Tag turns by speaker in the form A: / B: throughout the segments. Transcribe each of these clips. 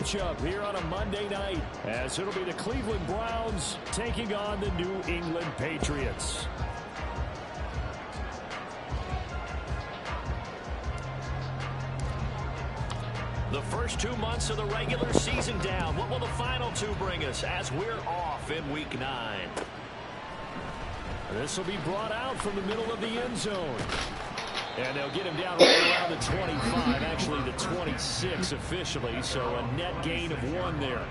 A: matchup here on a Monday night, as it'll be the Cleveland Browns taking on the New England Patriots. The first 2 months of the regular season down. What will the final 2 bring us as we're off in Week 9? This will be brought out from the middle of the end zone. And they'll get him down right around the 25, actually the 26 officially, so a net gain of 1 there.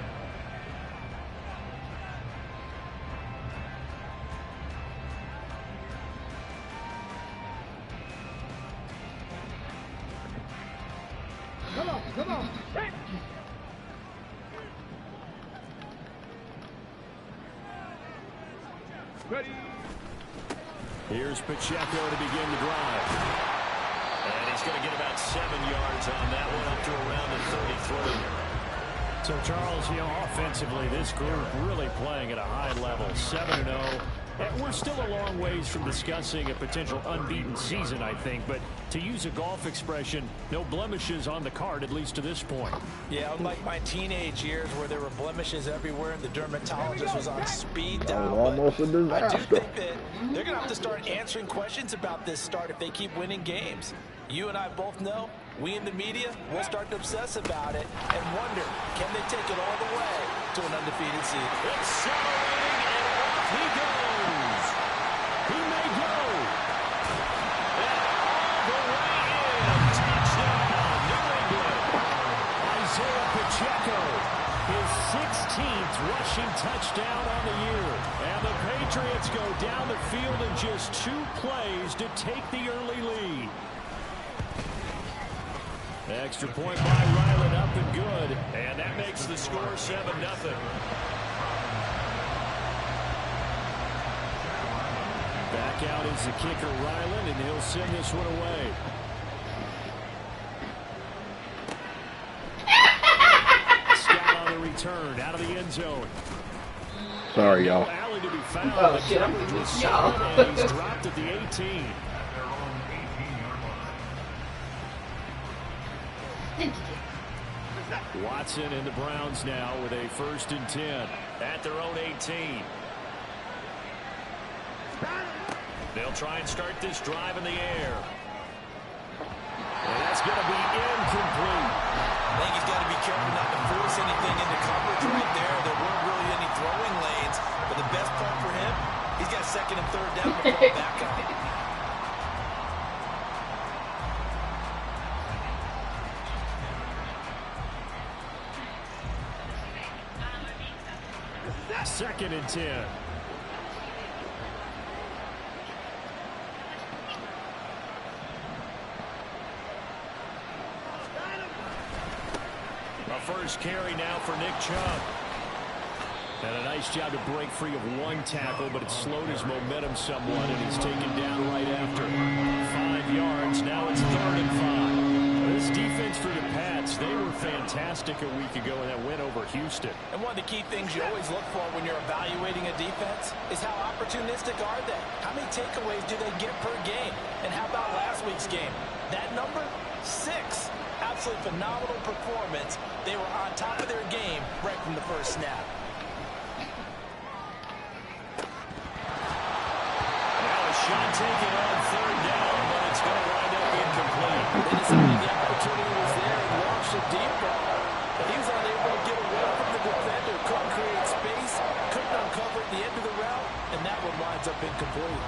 B: Come on. Ready.
A: Here's Pacheco to begin the drive. And he's going to get about 7 yards on that one, up to around the 33. So, Charles, offensively, this group really playing at a high level, 7-0. And we're still a long ways from discussing a potential unbeaten season, I think. But to use a golf expression, no blemishes on the card, at least to this point.
C: Yeah, unlike my teenage years where there were blemishes everywhere and the dermatologist was on speed dial.
D: Almost a disaster.
C: I do think that they're going to have to start answering questions about this start if they keep winning games. You and I both know, we in the media will start to obsess about it and wonder, can they take it all the way to an undefeated season?
A: Accelerating, and off he goes. He may go. And all the way in. Touchdown, New England. Isaiah Pacheco, his 16th rushing touchdown on the year. And the Patriots go down the field in just 2 plays to take the early lead. Extra point by Ryland, up and good. And that makes the score 7-0. Back out is the kicker, Ryland, and he'll send this one away. Scott on the return, out of the end zone.
D: Sorry, y'all.
A: Alley to be found.
B: Oh, shit, I'm
A: Was
B: y'all.
A: and he's dropped at the 18. Watson and the Browns now with a 1st and 10 at their own 18. They'll try and start this drive in the air. And that's going to be incomplete.
C: I think he's got to be careful not to force anything into coverage right there. There weren't really any throwing lanes, but the best part for him, he's got 2nd and 3rd down to fall back on.
A: Second and 10. A first carry now for Nick Chubb. And a nice job to break free of 1 tackle, but it slowed his momentum somewhat, and he's taken down right after. 5 yards, now it's 3rd and 5. This defense for the Pats, they were fantastic a week ago in that win over Houston.
C: And one of the key things you always look for when you're evaluating a defense is how opportunistic are they? How many takeaways do they get per game? And how about last week's game? That number, 6. Absolutely phenomenal performance. They were on top of their game right from the first snap.
A: Now a shot taken on 3rd down, but it's going to wind up incomplete.
C: They decided the opportunity was there and launched a deep ball, but he was unable to get away from the defender. Couldn't create space, couldn't uncover at the end of the route, and that one winds up incomplete.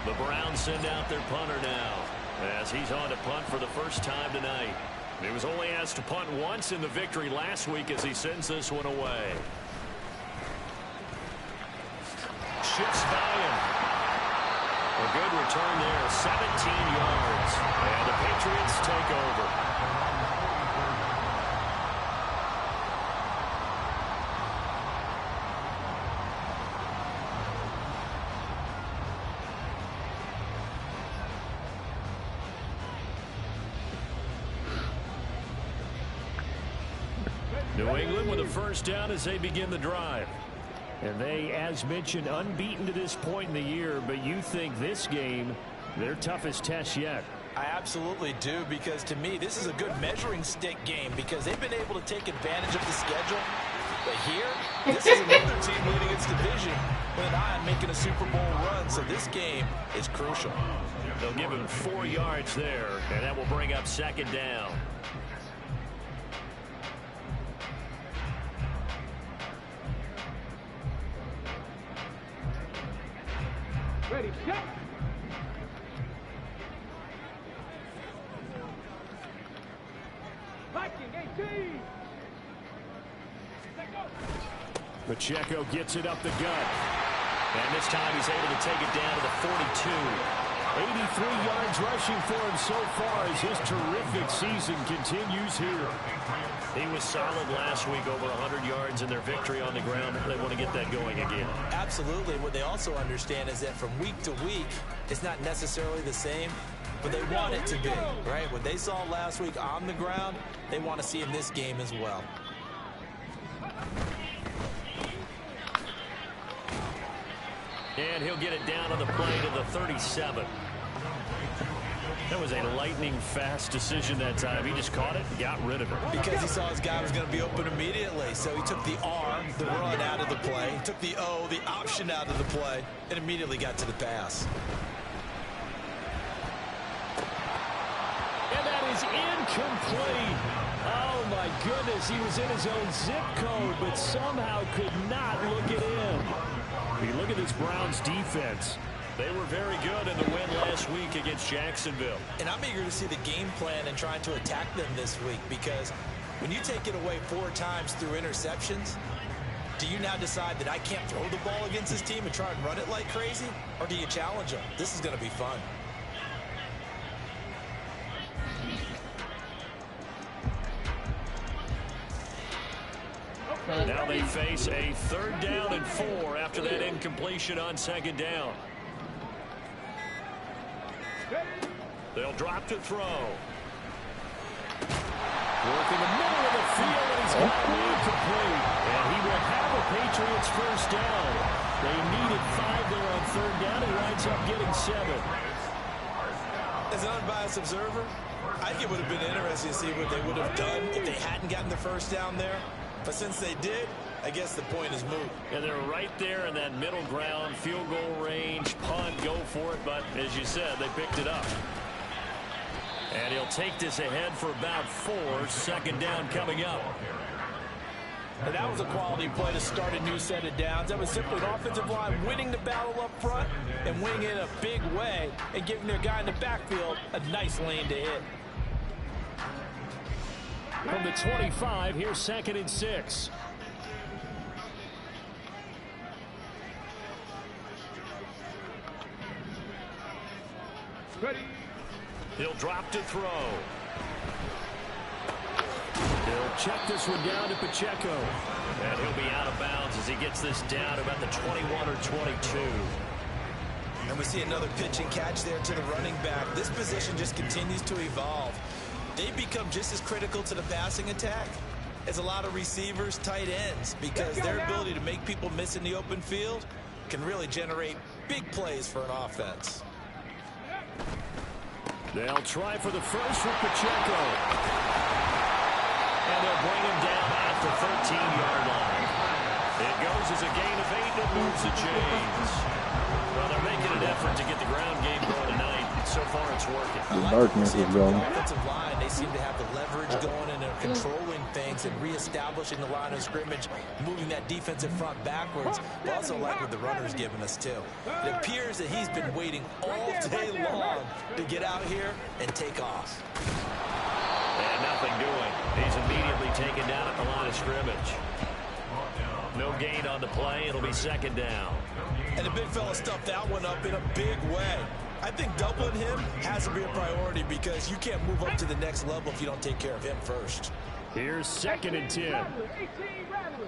A: The Browns send out their punter now, as he's on to punt for the first time tonight. He was only asked to punt once in the victory last week as he sends this one away. Shifts by him. A good return there, 17 yards. And the Patriots take over. New England with a first down as they begin the drive. And they, as mentioned, unbeaten to this point in the year, but you think this game, their toughest test yet.
C: I absolutely do, because to me, this is a good measuring stick game because they've been able to take advantage of the schedule. But here, this is another team leading its division with an eye on making a Super Bowl run, so this game is crucial.
A: They'll give him 4 yards there, and that will bring up 2nd down.
B: Ready, set. Viking 18.
A: Pacheco gets it up the gut. And this time he's able to take it down to the 42. 83 yards rushing for him so far as his terrific season continues here. He was solid last week, over 100 yards in their victory on the ground. They want to get that going again.
C: Absolutely. What they also understand is that from week to week, it's not necessarily the same, but they want it to be, right? What they saw last week on the ground, they want to see in this game as well.
A: And he'll get it down on the play to the 37. That was a lightning-fast decision that time. He just caught it and got rid of it.
C: Because he saw his guy was going to be open immediately. So he took the R, the run, out of the play. He took the O, the option, out of the play, and immediately got to the pass.
A: And that is incomplete. Oh, my goodness. He was in his own zip code, but somehow could not look it in. You look at this Browns defense. They were very good in the win last week against Jacksonville.
C: And I'm eager to see the game plan and trying to attack them this week, because when you take it away 4 times through interceptions, do you now decide that I can't throw the ball against this team and try and run it like crazy? Or do you challenge them? This is going to be fun.
A: Now they face a 3rd down and 4 after that incompletion on 2nd down. They'll drop to throw. Work in the middle of the field, and he's got it incomplete. And he will have a Patriots 1st down. They needed 5 there on 3rd down. He winds up getting 7.
C: As an unbiased observer, I think it would have been interesting to see what they would have done if they hadn't gotten the 1st down there. But since they did, I guess the point is moot.
A: And they're right there in that middle ground, field goal range, punt, go for it. But as you said, they picked it up. And he'll take this ahead for about 4. 2nd down coming up.
C: And that was a quality play to start a new set of downs. That was simply an offensive line winning the battle up front and winning it in a big way and giving their guy in the backfield a nice lane to hit.
A: From the 25, here's 2nd and 6.
B: Ready.
A: He'll drop to throw. He'll check this one down to Pacheco. And he'll be out of bounds as he gets this down about the 21 or 22.
C: And we see another pitch and catch there to the running back. This position just continues to evolve. They become just as critical to the passing attack as a lot of receivers, tight ends, because their ability to make people miss in the open field can really generate big plays for an offense.
A: They'll try for the first with Pacheco. And they'll bring him down at the 13-yard line. It goes as a gain of 8 and moves the chains. Well, they're making an effort to get the ground game going tonight. So far, it's working.
D: The darkness is going.
C: The offensive line, they seem to have the leverage going and they're controlling things and reestablishing the line of scrimmage, moving that defensive front backwards. But also like what the runner's giving us, too. It appears that he's been waiting all day long to get out here and take off.
A: And nothing doing. He's immediately taken down at the line of scrimmage. No gain on the play. It'll be 2nd down.
C: And the big fella stuffed that one up in a big way. I think doubling him has to be a priority because you can't move up to the next level if you don't take care of him first.
A: Here's 2nd and 10.
B: 18 Rattler.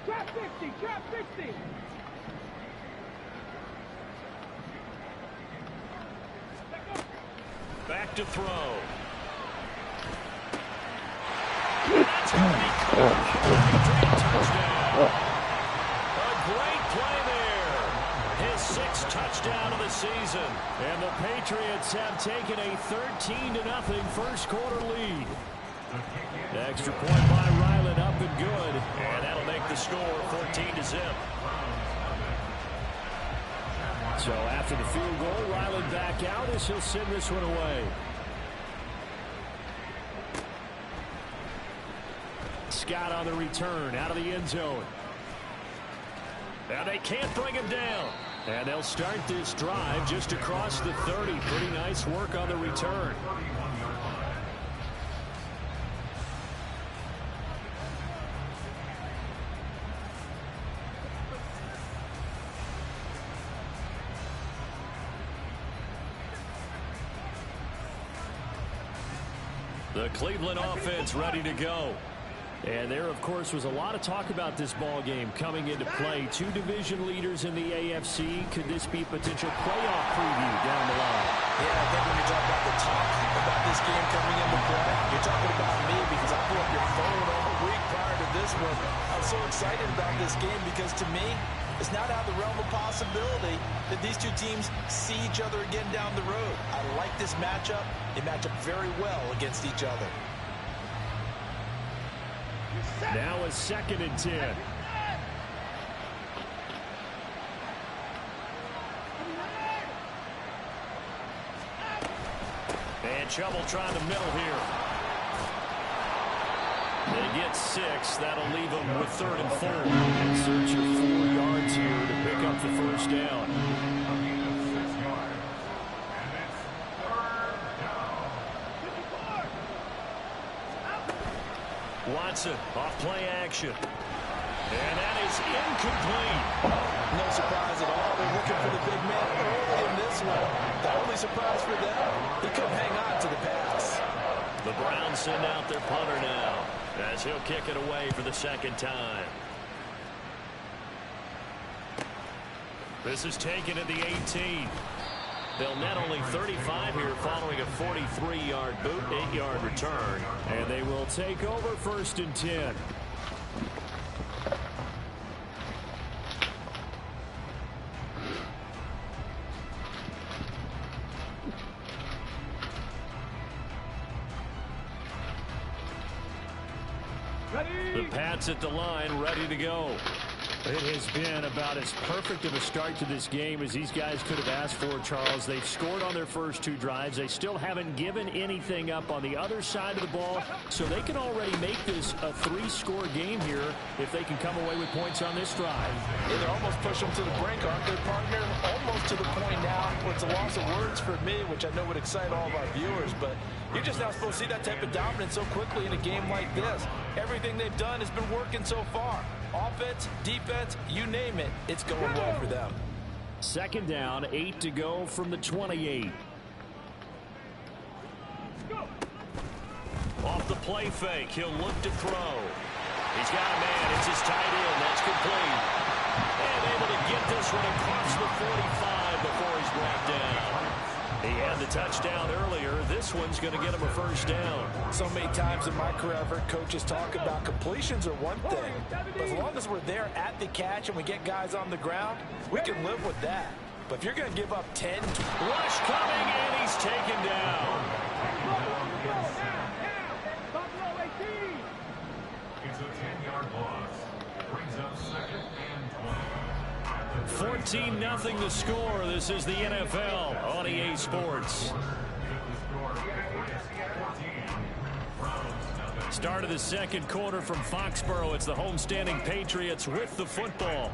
B: Trap 50, trap 50.
A: Back to throw. That's It's going to be caught. Touchdown. A great play there. His 6th touchdown of the season. And the Patriots have taken a 13-0 first quarter lead. The extra point by Ryland up and good. And that'll make the score 14-0. So after the field goal, Ryland back out as he'll send this one away. Scott on the return out of the end zone. Now they can't bring him down. And they'll start this drive just across the 30. Pretty nice work on the return. The Cleveland offense ready to go. And there, of course, was a lot of talk about this ball game coming into play. 2 division leaders in the AFC. Could this be potential playoff preview down the line?
C: Yeah, I think when you talk about the talk about this game coming into play, you're talking about me because I blew up your phone all week prior to this one. I'm so excited about this game because to me, it's not out of the realm of possibility that these 2 teams see each other again down the road. I like this matchup. They match up very well against each other.
A: Now a 2nd and 10. And trouble trying the middle here. They get 6. That'll leave them with 3rd and 4. And search of 4 yards here to pick up the first down. Watson off play action. And that is incomplete.
C: No surprise at all. They're looking for the big man early in this one. The only surprise for them, he couldn't hang on to the pass.
A: The Browns send out their punter now as he'll kick it away for the 2nd time. This is taken at the 18. They'll net only 35 here following a 43-yard boot, 8-yard return. And they will take over 1st and 10. The Pats at the line, ready to go. It has been about as perfect of a start to this game as these guys could have asked for, Charles. They've scored on their first 2 drives. They still haven't given anything up on the other side of the ball, so they can already make this a 3-score game here if they can come away with points on this drive.
C: Yeah, they're almost pushing them to the brink, aren't they, partner? Almost to the point now where it's a loss of words for me, which I know would excite all of our viewers, but you're just not supposed to see that type of dominance so quickly in a game like this. Everything they've done has been working so far. Offense, defense, you name it, it's going well for them.
A: 2nd down, 8 to go from the 28. Off the play fake, he'll look to throw. He's got a man, it's his tight end, that's complete. And able to get this one across the 45 before he's brought down. He had the touchdown earlier. This one's going to get him a 1st down.
C: So many times in my career, I've heard coaches talk about completions are one thing, but as long as we're there at the catch and we get guys on the ground, we can live with that. But if you're going to give up 10...
A: Rush coming, and he's taken down.
E: It's a 10-yard loss. Brings up 2nd and 20.
A: 14-0 the score. This is the NFL on EA Sports. Start of the 2nd quarter from Foxborough. It's the homestanding Patriots with the football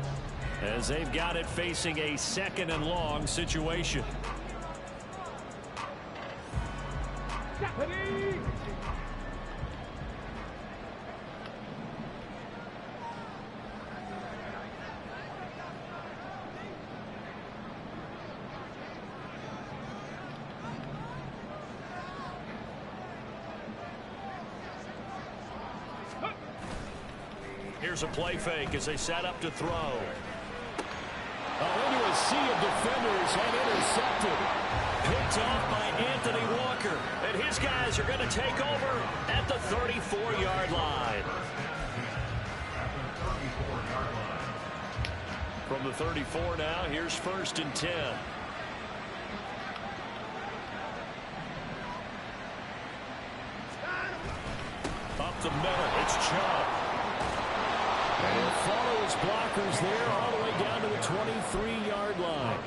A: as they've got it facing a 2nd and long situation. Here's a play fake as they set up to throw. Into a sea of defenders and intercepted. Picked off by Anthony Walker. And his guys are going to take over at the 34-yard line. From the 34 now, here's 1st and 10. Up the middle, it's Chubb. And he'll follow his blockers there all the way down to the 23-yard line.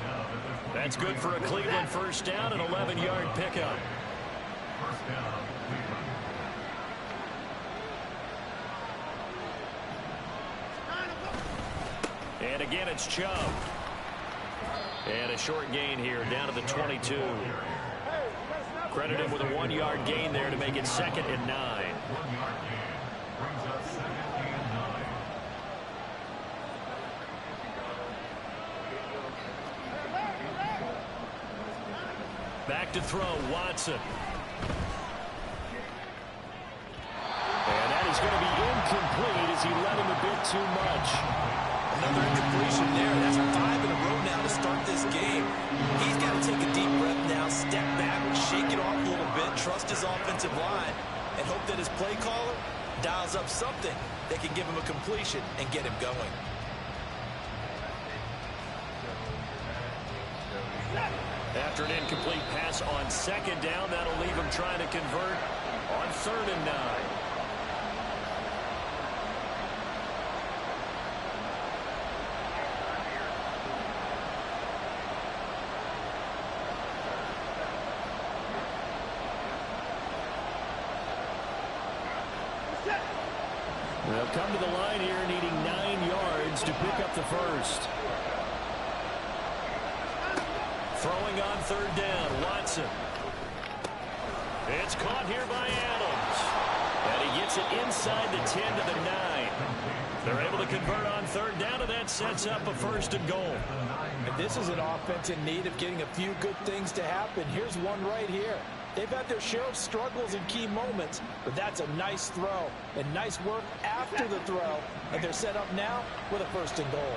A: That's good for a Cleveland first down, an 11-yard pickup.
E: First down, Cleveland.
A: And again, it's Chubb. And a short gain here down to the 22. Credit him with a 1-yard gain there to make it 2nd and 9.
E: 1-yard gain brings us 2nd and 9.
A: Back to throw, Watson. And that is going to be incomplete as he led him a bit too much.
C: Another incompletion there. That's 5 in a row now to start this game. He's got to take a deep breath now, step back, shake it off a little bit, trust his offensive line, and hope that his play caller dials up something that can give him a completion and get him going.
A: After an incomplete pass on 2nd down, that'll leave him trying to convert on 3rd and 9. They'll come to the line here needing 9 yards to pick up the first. Throwing on 3rd down, Watson. It's caught here by Adams. And he gets it inside the 10 to the 9. They're able to convert on 3rd down, and that sets up a 1st and goal.
C: And this is an offense in need of getting a few good things to happen. Here's one right here. They've had their share of struggles in key moments, but that's a nice throw and nice work after the throw, and they're set up now with a 1st and goal.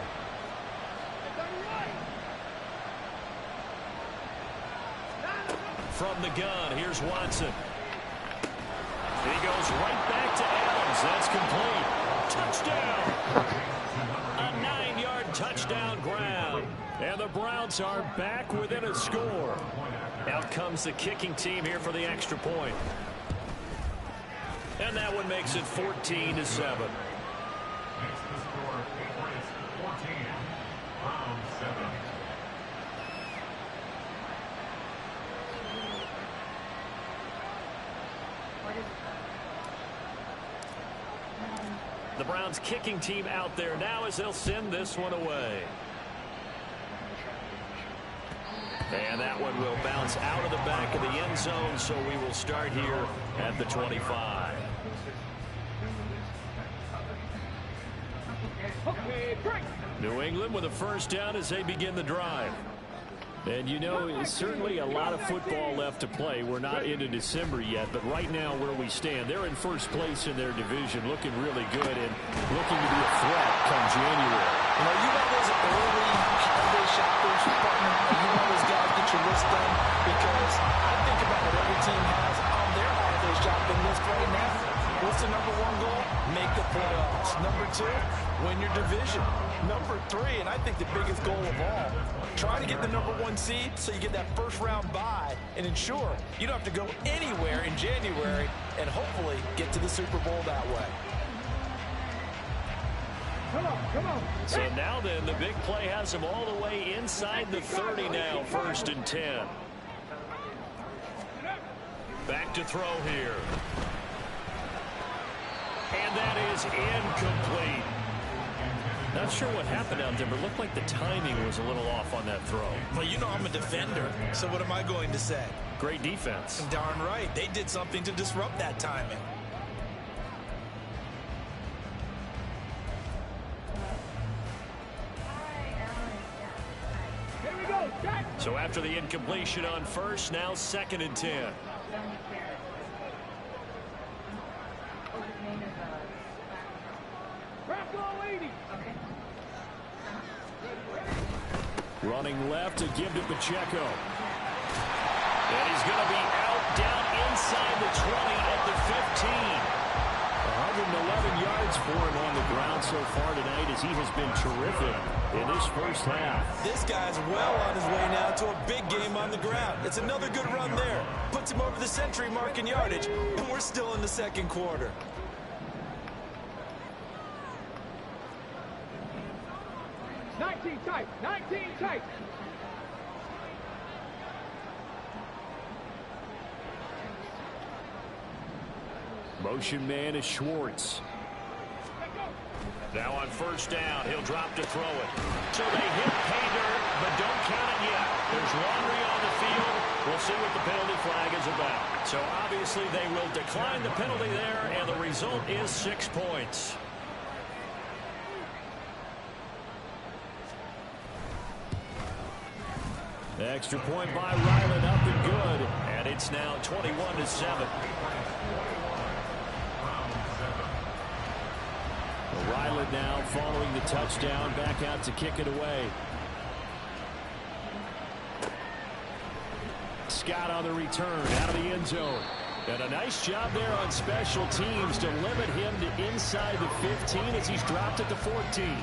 A: From the gun, here's Watson. He goes right back to Adams. That's complete. Touchdown. A 9-yard touchdown ground. And the Browns are back within a score. Out comes the kicking team here for the extra point. And that one makes it 14-7.
E: Makes the score Patriots 14, Browns 7.
A: The Browns kicking team out there now as they'll send this one away. And that one will bounce out of the back of the end zone, so we will start here at the 25. New England with a 1st down as they begin the drive. And you know, certainly a lot of football left to play. We're not into December yet, but right now where we stand, they're in 1st place in their division, looking really good and looking to be a threat come January.
C: You know, you got those early holiday shoppers, partner. You know those guys get your list done, because I think about what every team has on their holiday shopping list right now. What's the #1 goal? Make the playoffs. #2, win your division. #3, and I think the biggest goal of all, try to get the #1 seed so you get that 1st round bye and ensure you don't have to go anywhere in January and hopefully get to the Super Bowl that way.
B: Come on, come on.
A: So now then, the big play has them all the way inside the 30 now, 1st and 10. Back to throw here. And that is incomplete. Not sure what happened out there, but it looked like the timing was a little off on that throw.
C: Well, you know I'm a defender, so what am I going to say?
A: Great defense.
C: Darn right. They did something to disrupt that timing.
B: Here we go, Jack.
A: So after the incompletion on 1st, now 2nd and 10. Running left to give to Pacheco. And he's going to be out down inside the 20 at the 15. 111 yards for him on the ground so far tonight as he has been terrific in this first half.
C: This guy's well on his way now to a big game on the ground. It's another good run there. Puts him over the century mark in yardage, and we're still in the second quarter.
B: Tight. 19 tight.
A: Motion man is Schwartz. Now on first down, he'll drop to throw it. So they hit pay dirt, but don't count it yet. There's laundry on the field. We'll see what the penalty flag is about. So obviously they will decline the penalty there, and the result is 6 points. The extra point by Ryland up and good, and it's now 21-7. Ryland now following the touchdown, back out to kick it away. Scott on the return out of the end zone. And a nice job there on special teams to limit him to inside the 15 as he's dropped at the 14.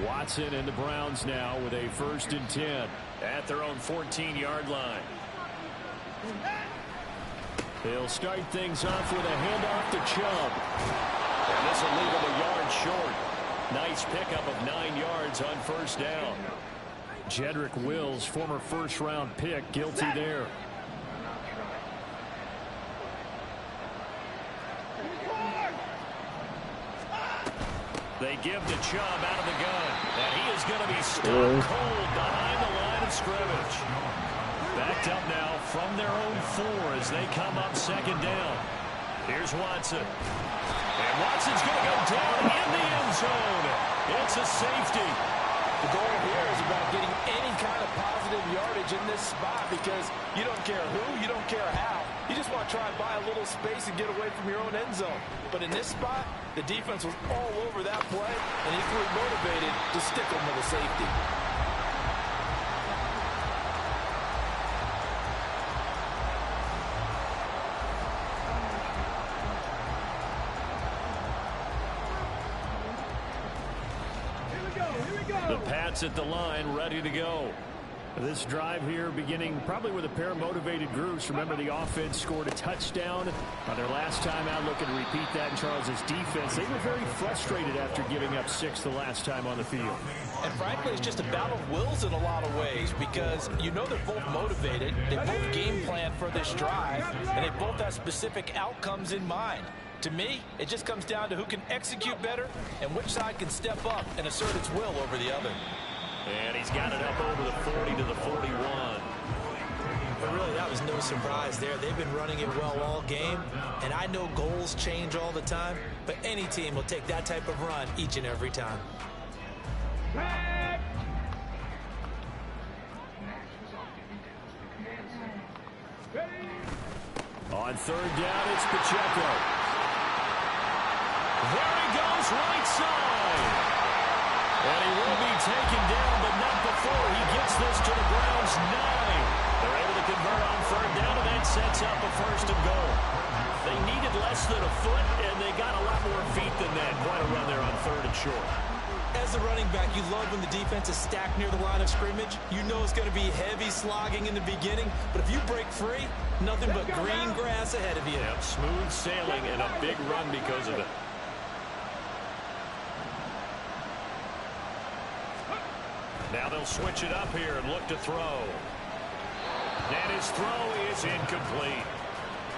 A: Watson and the Browns now with a 1st and 10 at their own 14-yard line. They'll start things off with a handoff to Chubb. And this will leave him a yard short. Nice pickup of 9 yards on first down. Jedrick Wills, former first-round pick, guilty there. They give to Chubb out of the gun. And he is going to be stone cold behind the line of scrimmage. Backed up now from their own 4 as they come up 2nd down. Here's Watson. And Watson's going to go down in the end zone. It's a safety.
C: The goal here is about getting any kind of positive yardage in this spot because you don't care who, you don't care how. You just want to try and buy a little space and get away from your own end zone. But in this spot, the defense was all over that play and equally motivated to stick them with a safety.
A: The Pats at the line, ready to go. This drive here beginning probably with a pair of motivated groups. Remember, the offense scored a touchdown on their last time out. Looking to repeat that in Charles's defense. They were very frustrated after giving up 6 the last time on the field.
C: And frankly, it's just a battle of wills in a lot of ways because you know they're both motivated. They both game plan for this drive, and they both have specific outcomes in mind. To me, it just comes down to who can execute better and which side can step up and assert its will over the other.
A: And he's got it up over the 40 to the 41.
C: But really, that was no surprise there. They've been running it well all game, and I know goals change all the time, but any team will take that type of run each and every time.
A: On 3rd down, it's Pacheco. There he goes, right side. And he will be taken down, but not before he gets this to the Browns' 9. They're able to convert on 3rd down, and that sets up a 1st and goal. They needed less than a foot, and they got a lot more feet than that. Quite a run there on 3rd and short.
C: As a running back, you love when the defense is stacked near the line of scrimmage. You know it's going to be heavy slogging in the beginning, but if you break free, nothing but green grass ahead of you.
A: Yep, smooth sailing and a big run because of it. Now they'll switch it up here and look to throw. And his throw is incomplete.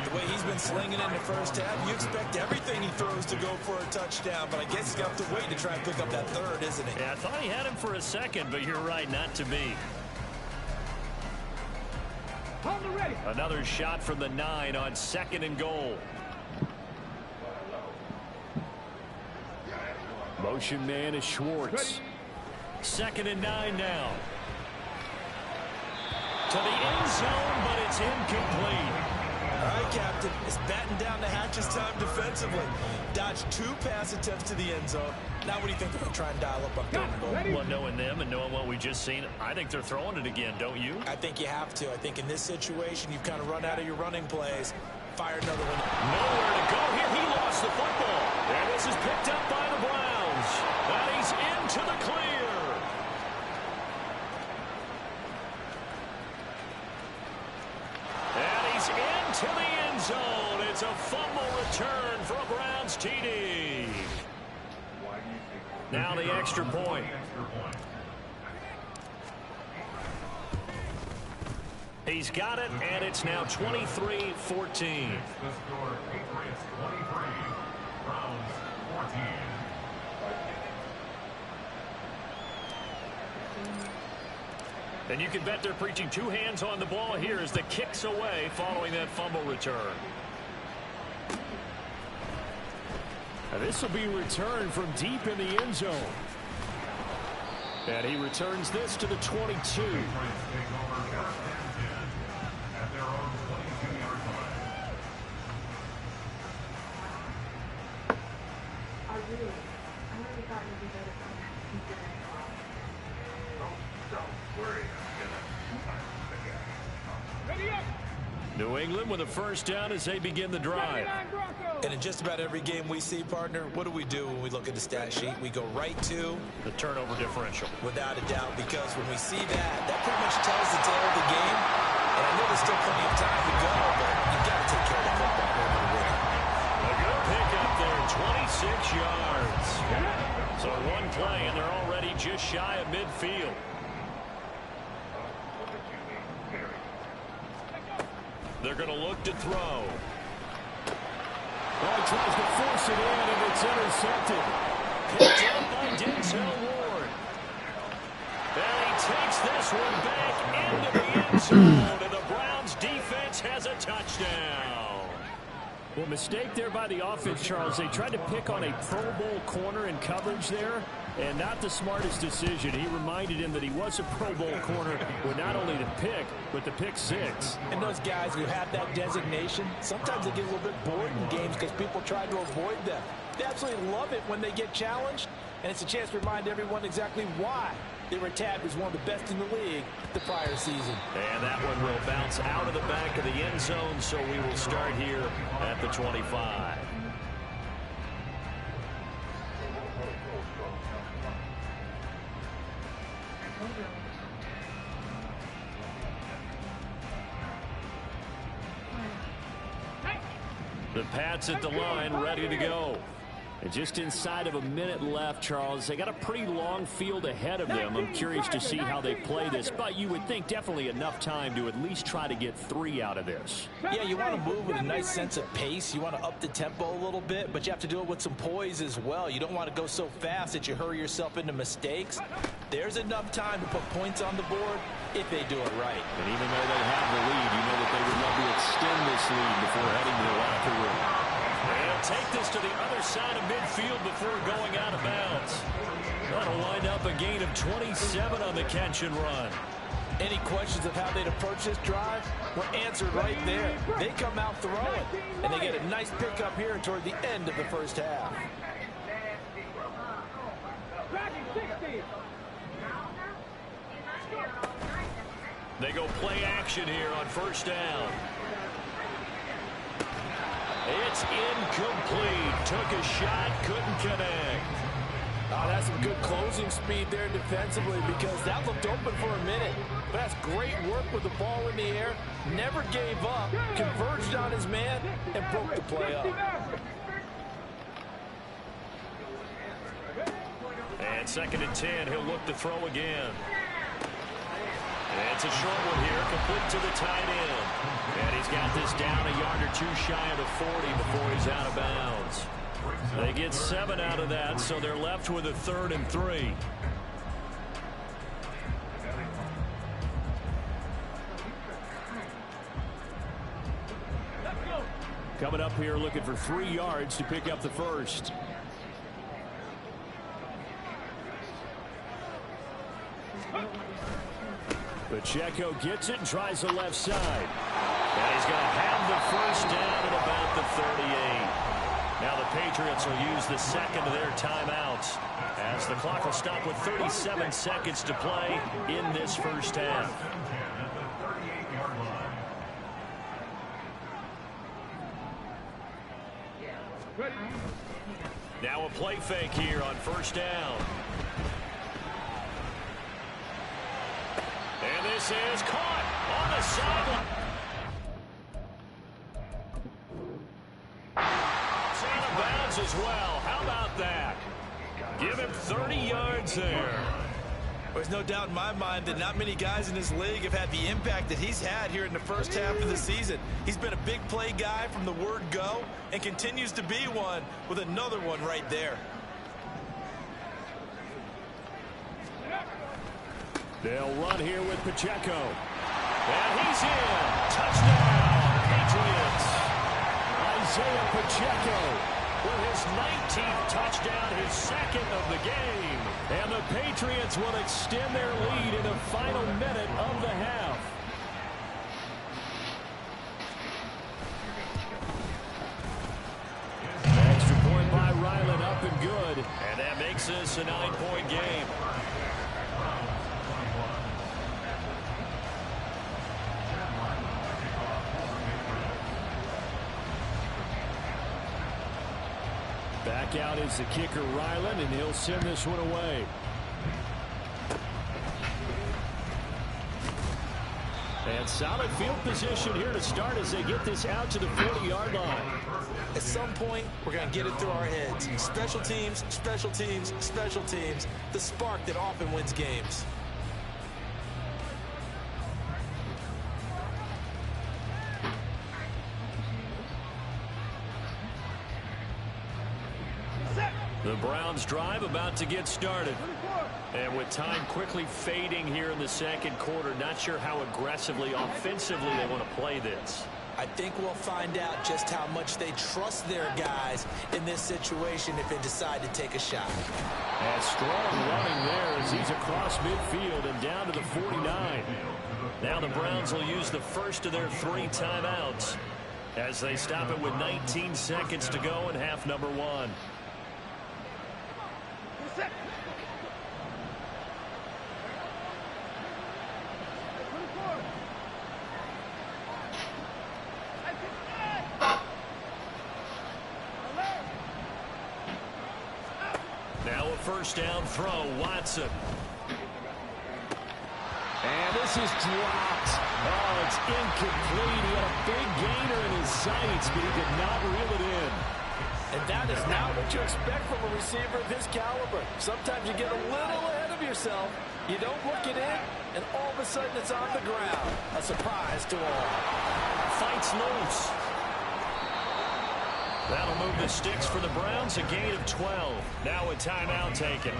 C: The way he's been slinging in the first half, you expect everything he throws to go for a touchdown, but I guess he's got to wait to try and pick up that 3rd, isn't he?
A: Yeah, I thought he had him for a second, but you're right, not to be. Another shot from the 9 on 2nd and goal. Motion man is Schwartz. 2nd and 9 now. To the end zone, but it's incomplete.
C: All right, Captain. It's batten down the hatches time defensively. Dodged 2 pass attempts to the end zone. Now what do you think they're going to try and dial up on 3rd and goal?
A: Well, knowing them and knowing what we just seen, I think they're throwing it again, don't you?
C: I think you have to. I think in this situation, you've kind of run out of your running plays. Fire another one.
A: Nowhere to go here. He lost the football. And this is picked up by the Browns. And he's into the clear. And he's into the end zone. It's a fumble return for a Browns TD. Now the extra point. He's got it, and it's now 23-14.
E: The score, Patriots 23, Browns 14.
A: And you can bet they're preaching 2 hands on the ball here as the kick's away following that fumble return.
F: Now this will be returned from deep in the end zone. And he returns this to the 22.
E: Patriots take over 1st and 10 at their own 22-yard line.
G: I really thought you'd be better than
E: Don't worry,
B: Ready up.
A: New England with a first down as they begin the drive.
C: And in just about every game we see, partner, what do we do when we look at the stat sheet? We go right to
A: The turnover differential.
C: without a doubt, because when we see that, that pretty much tells the tale of the game. And I know there's still plenty of time to go, but you've got to take care of the football in order to win it.
A: A good pickup there, 26 yards. So 1 play, and they're already just shy of midfield. They're going to look to throw.
F: Well, he tries to force it in, and it's intercepted.
A: Picked up by Denzel Ward. And he takes this one back into the end zone, and the Browns defense has a touchdown.
F: Well, mistake there by the offense, Charles. They tried to pick on a Pro Bowl corner in coverage there, and not the smartest decision. He reminded him that he was a Pro Bowl corner with not only the pick, but the pick 6.
C: And those guys who have that designation, sometimes they get a little bit bored in games because people try to avoid them. They absolutely love it when they get challenged, and it's a chance to remind everyone exactly why they were tabbed as one of the best in the league the prior season.
A: And that one will bounce out of the back of the end zone, so we will start here at the 25. The Pats at the line, ready to go.
F: And just inside of a minute left, Charles. They got a pretty long field ahead of them. I'm curious to see how they play this, but you would think definitely enough time to at least try to get 3 out of this.
C: Yeah, you want to move with a nice sense of pace. You want to up the tempo a little bit, but you have to do it with some poise as well. You don't want to go so fast that you hurry yourself into mistakes. There's enough time to put points on the board if they do it right.
F: And even though they have the lead, you know that they would love to extend this lead before heading to the locker room.
A: They'll take this to the other side of midfield before going out of bounds. That'll wind up a gain of 27 on the catch and run.
C: Any questions of how they'd approach this drive were answered right there. They come out throwing, and they get a nice pickup here toward the end of the first half.
A: They go play action here on first down. It's incomplete. Took a shot, couldn't connect.
C: Oh, that's some good closing speed there defensively because that looked open for a minute. But that's great work with the ball in the air. Never gave up, converged on his man, and broke the play up.
A: And 2nd and 10, he'll look to throw again. And it's a short one here, complete to the tight end. And he's got this down a yard or 2 shy of the 40 before he's out of bounds. They get 7 out of that, so they're left with a 3rd and 3.
F: Coming up here looking for 3 yards to pick up the first. Pacheco gets it and tries the left side.
A: And he's going to have the first down at about the 38. Now the Patriots will use the second of their timeouts as the clock will stop with 37 seconds to play in this first half. Now a play fake here on first down. And this is caught on the sideline. It's out of bounds as well. How about that? Give him 30 yards there.
C: There's no doubt in my mind that not many guys in this league have had the impact that he's had here in the first half of the season. He's been a big play guy from the word go and continues to be one with another one right there.
F: They'll run here with Pacheco. And he's in. Touchdown, Patriots. Isaiah Pacheco with his 19th touchdown, his second of the game. And the Patriots will extend their lead in the final minute of the half. Extra point by Ryland, up and good.
A: And that makes this a 9-point game.
F: Back out is the kicker, Ryland, and he'll send this one away. And solid field position here to start as they get this out to the 40-yard line.
C: At some point, we're going to get it through our heads. Special teams, special teams, special teams. The spark that often wins games.
F: The Browns drive about to get started. And with time quickly fading here in the second quarter, not sure how aggressively, offensively they want to play this.
C: I think we'll find out just how much they trust their guys in this situation if they decide to take a shot.
F: And strong running there as he's across midfield and down to the 49.
A: Now the Browns will use the first of their 3 timeouts as they stop it with 19 seconds to go in half number 1. Now a first down throw, Watson.
F: And this is dropped. Oh, it's incomplete. He had a big gainer in his sights, but he did not reel it in.
C: And that is not what you expect from a receiver of his caliber. Sometimes you get a little ahead of yourself. You don't look it in, and all of a sudden it's on the ground. A surprise to all.
A: Fights loose. That'll move the sticks for the Browns, a gain of 12. Now a timeout taken.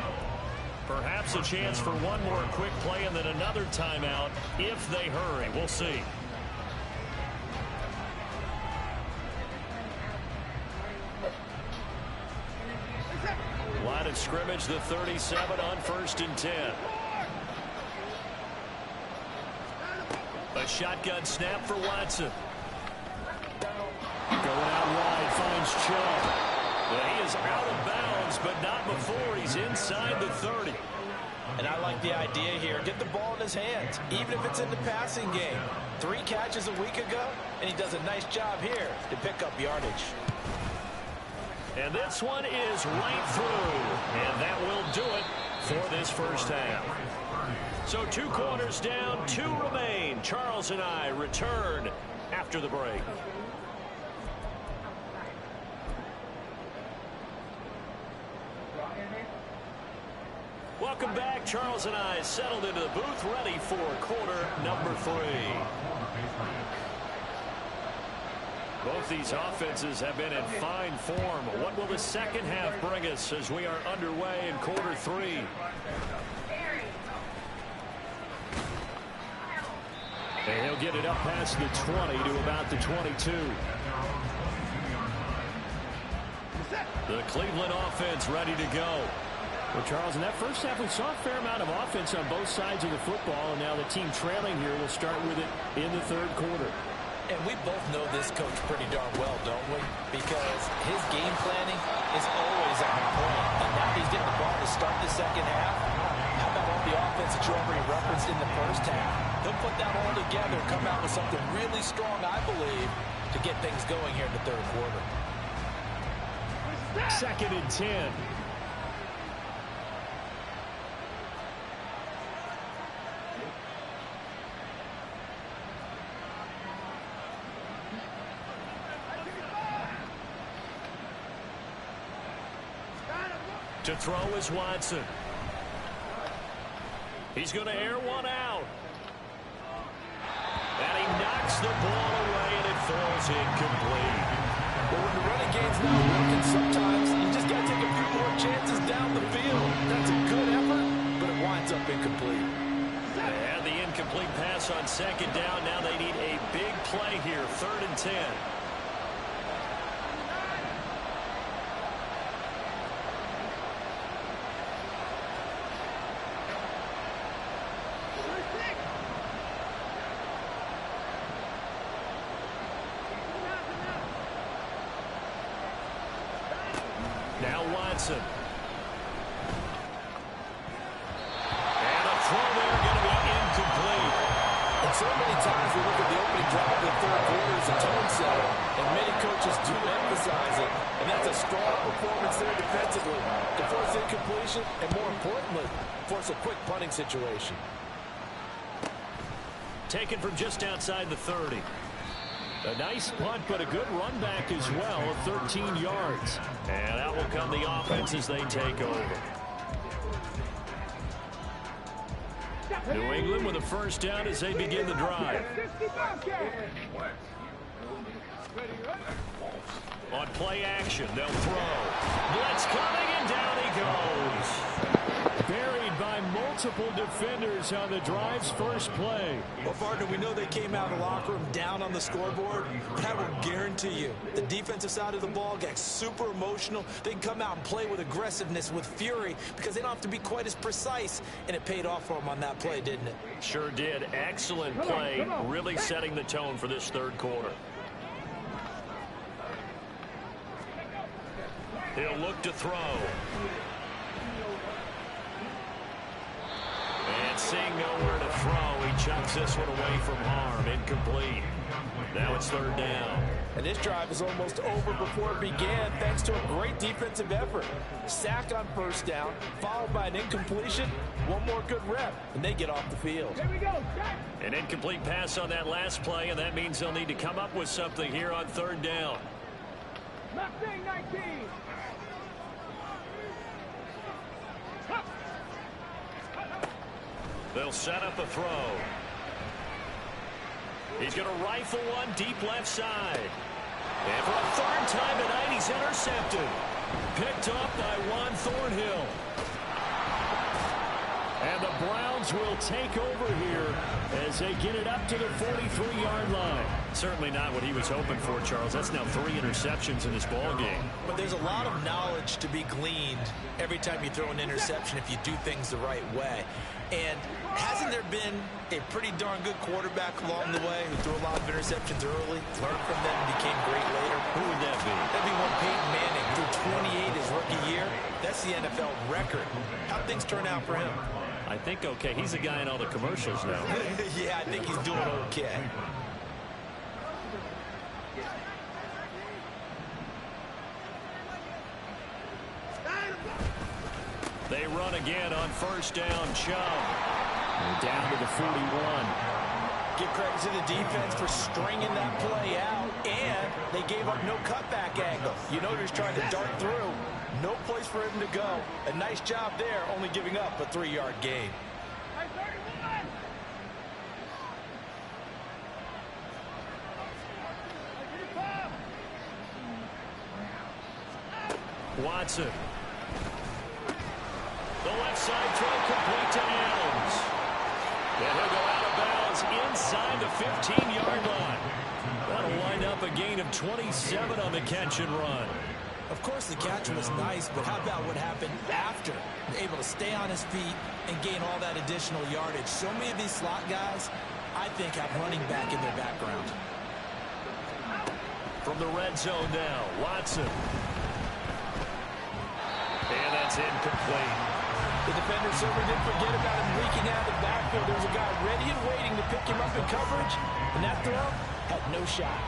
A: Perhaps a chance for one more quick play and then another timeout if they hurry. We'll see. Line of scrimmage, the 37 on 1st and 10. A shotgun snap for Watson.
F: Going out wide, finds Chubb.
A: Well, he is out of bounds, but not before he's inside the 30.
C: And I like the idea here. Get the ball in his hands, even if it's in the passing game. 3 catches a week ago, and he does a nice job here to pick up yardage.
A: And this one is right through. And that will do it for this first half. So 2 quarters down, 2 remain. Charles and I return after the break. Welcome back. Charles and I settled into the booth, ready for quarter number 3. Both these offenses have been in fine form. What will the second half bring us as we are underway in quarter 3?
F: And he'll get it up past the 20 to about the 22.
A: The Cleveland offense ready to go.
F: Well, Charles, in that first half, we saw a fair amount of offense on both sides of the football, and now the team trailing here will start with it in the third quarter.
C: And we both know this coach pretty darn well, don't we? Because his game planning is always on point. And now he's getting the ball to start the second half. How about all the offense that you already referenced in the first half? He'll put that all together, come out with something really strong, I believe, to get things going here in the third quarter.
F: 2nd and 10. To throw is Watson. He's going to air one out. And he knocks the ball away, and it falls incomplete.
C: Well, when the running game's not working, sometimes you just got to take a few more chances down the field. That's a good effort, but it winds up incomplete.
F: They had the incomplete pass on 2nd down. Now they need a big play here, 3rd and 10. Now Watson. And a throw there going to be incomplete.
C: And so many times we look at the opening drive of the third quarter as a tone setter, and many coaches do emphasize it. And that's a strong performance there defensively to force incompletion and, more importantly, force a quick punting situation.
F: Taken from just outside the 30. A nice punt, but a good run back as well, 13 yards. And out will come the offense as they take over. New England with a first down as they begin the drive. On play action, they'll throw. Blitz coming, and down he goes. Buried by multiple defenders on the drive's first play.
C: Well, partner, we know they came out of the locker room down on the scoreboard, but I will guarantee you the defensive side of the ball gets super emotional. They can come out and play with aggressiveness, with fury, because they don't have to be quite as precise, and it paid off for them on that play, didn't it?
F: Sure did. Excellent play, really setting the tone for this third quarter. He'll look to throw. And seeing nowhere to throw, he chucks this one away from harm. Incomplete. Now it's 3rd down.
C: And this drive is almost over before it began, thanks to a great defensive effort. Sack on 1st down, followed by an incompletion. One more good rep, and they get off the field.
B: Here we go, Jack.
F: An incomplete pass on that last play, and that means they'll need to come up with something here on 3rd down.
B: Mustang 19.
F: They'll set up a throw. He's going to rifle one deep left side. And for a 3rd time tonight, he's intercepted. Picked off by Juan Thornhill. And the Browns will take over here as they get it up to the 43-yard line. Certainly not what he was hoping for, Charles. That's now 3 interceptions in this ball game.
C: But there's a lot of knowledge to be gleaned every time you throw an interception if you do things the right way. And hasn't there been a pretty darn good quarterback along the way who threw a lot of interceptions early, learned from them, and became great later?
F: Who would that be?
C: That'd be one Peyton Manning, threw 28 his rookie year. That's the NFL record. How'd things turn out for him?
F: I think okay. He's a guy in all the commercials now.
C: Yeah, I think he's doing okay.
F: They run again on 1st down. Chubb. They're down to the 41.
C: Give credit to the defense for stringing that play out, and they gave up no cutback angle. You know he's trying to dart through. No place for him to go. A nice job there, only giving up a 3-yard gain.
F: Watson. The left side throw complete to Adams. And he'll go out of bounds inside the 15-yard line. That'll wind up a gain of 27 on the catch and run.
C: Of course, the catch was nice, but how about what happened after? Able to stay on his feet and gain all that additional yardage. So many of these slot guys, I think, have running back in their background.
F: From the red zone now, Watson. And that's incomplete.
C: The defender certainly didn't forget about him leaking out of the backfield. There was a guy ready and waiting to pick him up in coverage, and that throw had no shot.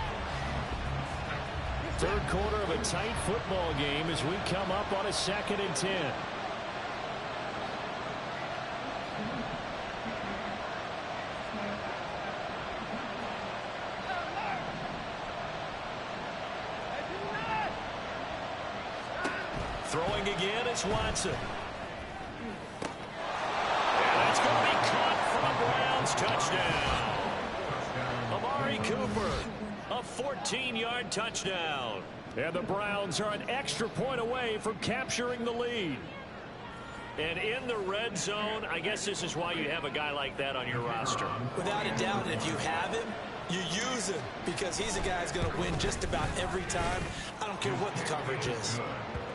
F: Third quarter of a tight football game as we come up on a 2nd and 10. Throwing again, it's Watson. And that's going to be caught for a Browns touchdown. Amari Cooper, a 14-yard touchdown. And the Browns are an extra point away from capturing the lead. And in the red zone, I guess this is why you have a guy like that on your roster.
C: Without a doubt, and if you have him, you use him because he's a guy who's going to win just about every time. I don't care what the coverage is.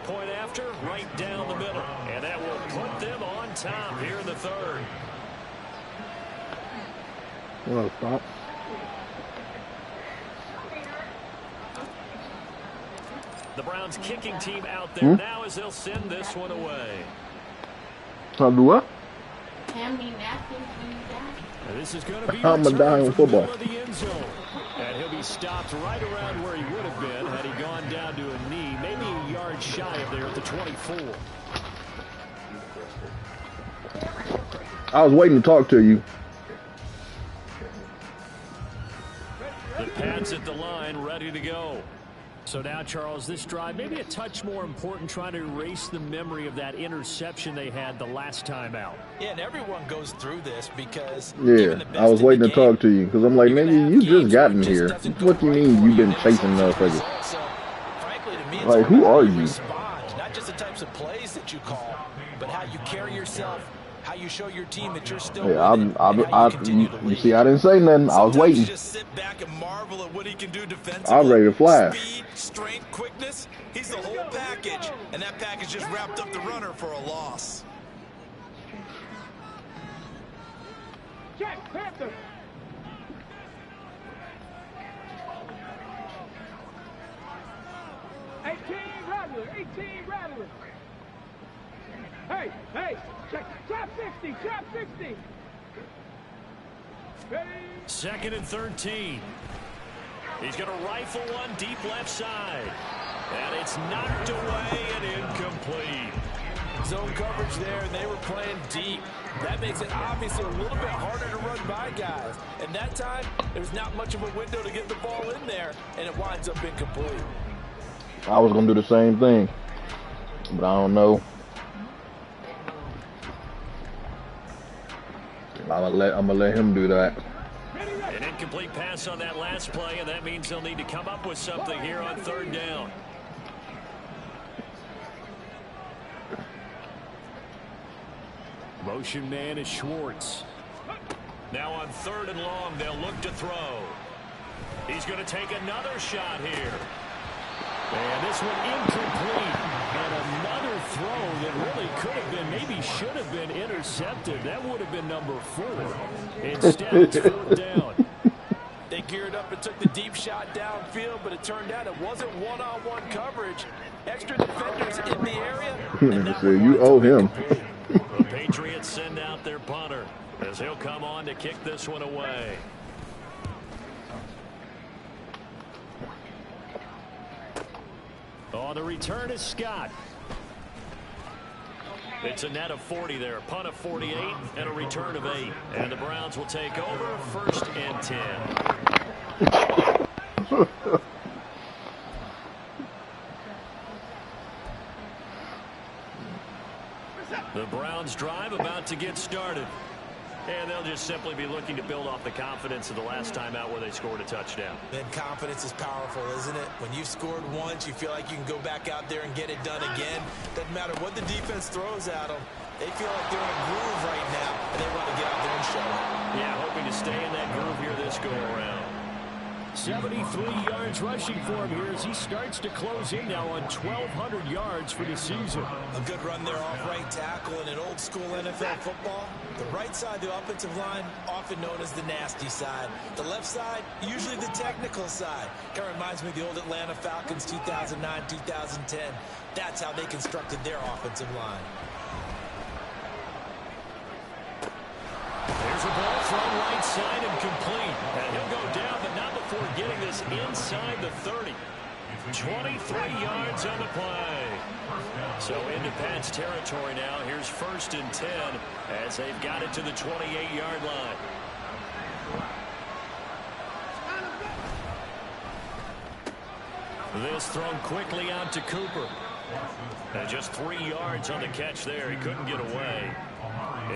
F: Point after, right down the middle. And that will put them on top here in the third.
D: Well, stop.
F: The Browns kicking team out there now as they'll send this one away.
D: I'll do what?
G: Hand me napkins when you die.
F: And this is going to be
D: I'm a dying
F: returned from
D: football.
F: the middle of the end zone. And he'll be stopped right around where he would have been had he gone down to a knee, maybe a yard shy of there at the 24.
D: I was waiting to talk to you.
F: The pads at the line ready to go. So now, Charles, this drive maybe a touch more important, trying to erase the memory of that interception they had the last time out.
C: Yeah, and everyone goes through this because
D: Yeah, I was waiting to talk to you because I'm like, maybe you just gotten here. What do you mean you've been chasing motherfuckers?
C: Frankly, to me, it's
D: Like, who are you?
C: respond, not just the types of plays that you call, but how you carry yourself, how you show your team that you're still winning, and how you continue to
D: you
C: lead.
D: see, I didn't say nothing. I was
C: Sometimes
D: waiting.
C: you just sit back and marvel at what he can do defensively.
D: I was ready to fly.
C: Speed, strength, quickness. He's the whole package, and that package just wrapped up the runner for a loss.
B: Check, Panther. Rattler, 18 Rattler. Hey, check, trap 60, trap 60. Hey.
F: 2nd and 13. He's going to rifle one deep left side. And it's knocked away and incomplete.
C: Zone coverage there, and they were playing deep. That makes it obviously a little bit harder to run by guys. And that time, there's not much of a window to get the ball in there, and it winds up incomplete.
D: I was gonna do the same thing, but I don't know. I'm gonna let him do that.
F: An incomplete pass on that last play, and that means they'll need to come up with something here on 3rd down. Motion man is Schwartz. Now on 3rd and long, they'll look to throw. He's going to take another shot here. And this one incomplete. And another throw that really could have been, maybe should have been intercepted. That would have been number 4. Instead, it's 4th down.
C: They geared up and took the deep shot downfield, but it turned out it wasn't one-on-one coverage. Extra defenders in the area. And that one
D: You owe him.
F: The Patriots send out their punter as he'll come on to kick this one away. Oh, the return is Scott. It's a net of 40 there, a punt of 48, and a return of 8. And the Browns will take over 1st and 10. The Browns drive about to get started. And they'll just simply be looking to build off the confidence of the last time out where they scored a touchdown.
C: And confidence is powerful, isn't it? When you've scored once, you feel like you can go back out there and get it done again. Doesn't matter what the defense throws at them. They feel like they're in a groove right now, and they want to get out there and show it.
F: Yeah, hoping to stay in that groove here this go-around. 73 yards rushing for him here as he starts to close in now on 1,200 yards for the season.
C: A good run there off right tackle in an old school NFL football. The right side of the offensive line, often known as the nasty side. The left side, usually the technical side. Kind of reminds me of the old Atlanta Falcons 2009, 2010. That's how they constructed their offensive line.
F: There's a ball thrown right side and complete. And he'll go down, but not before getting this inside the 30. 23 yards on the play. So into Pat's territory now. Here's 1st and 10 as they've got it to the 28-yard line. This thrown quickly out to Cooper. And just 3 yards on the catch there. He couldn't get away.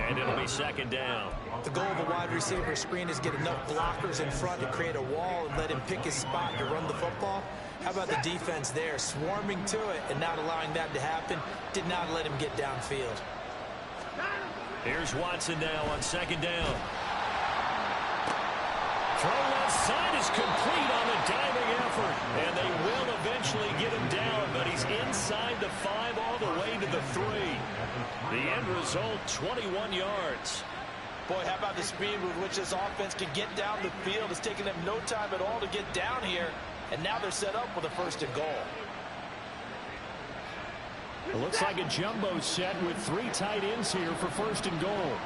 F: And it'll be 2nd down.
C: The goal of a wide receiver screen is get enough blockers in front to create a wall and let him pick his spot to run the football. How about the defense there, swarming to it and not allowing that to happen? Did not let him get downfield.
F: Here's Watson now on 2nd down. Throw left side is complete on the diving effort. And they will eventually get him down, but he's inside the 5 all the way to the 3. The end result, 21 yards.
C: Boy, how about the speed with which this offense can get down the field? It's taken them no time at all to get down here. And now they're set up with a 1st and goal.
F: It looks like a jumbo set with 3 tight ends here for 1st and goal.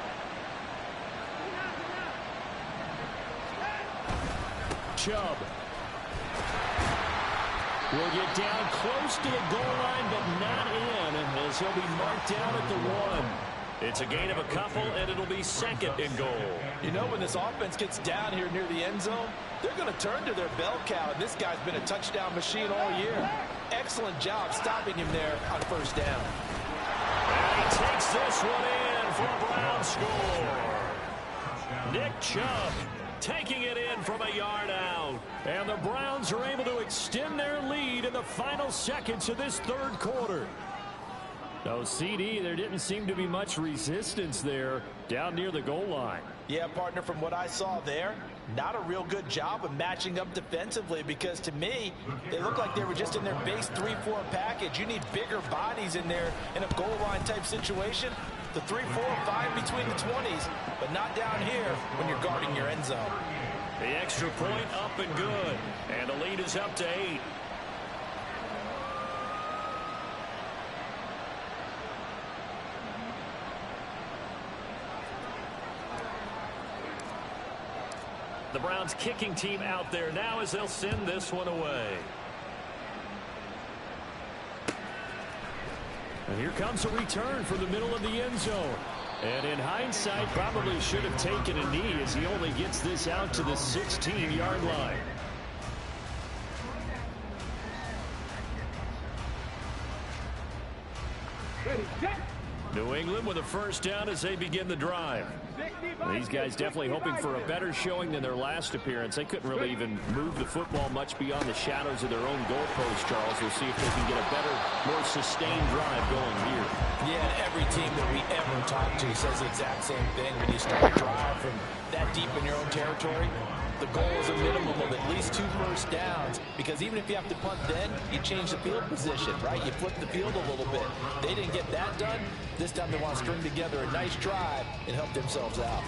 F: Chubb will get down close to the goal line, but not in, as he'll be marked down at the 1. It's a gain of a couple, and it'll be 2nd and goal.
C: You know, when this offense gets down here near the end zone, they're going to turn to their bell cow, and this guy's been a touchdown machine all year. Excellent job stopping him there on 1st down.
F: And he takes this one in for a Brown score. Nick Chubb taking it in from a yard out. And the Browns are able to extend their lead in the final seconds of this 3rd quarter. No, CD, there didn't seem to be much resistance there down near the goal line.
C: Yeah, partner, from what I saw there, not a real good job of matching up defensively, because to me, they looked like they were just in their base 3-4 package. You need bigger bodies in there in a goal line type situation. The 3-4, 5 between the 20s, but not down here when you're guarding your end zone.
F: The extra point up and good. And the lead is up to 8. The Browns kicking team out there now as they'll send this one away. And here comes a return from the middle of the end zone. And in hindsight, probably should have taken a knee as he only gets this out to the 16-yard line. New England with a 1st down as they begin the drive. These guys definitely hoping for a better showing than their last appearance. They couldn't really even move the football much beyond the shadows of their own goalpost, Charles. We'll see if they can get a better, more sustained drive going here.
C: Yeah, every team that we ever talk to says the exact same thing. When you start a drive from that deep in your own territory, the goal is a minimum of at least 2 first downs, because even if you have to punt then, you change the field position, right? You flip the field a little bit. They didn't get that done. This time they want to string together a nice drive and help themselves out.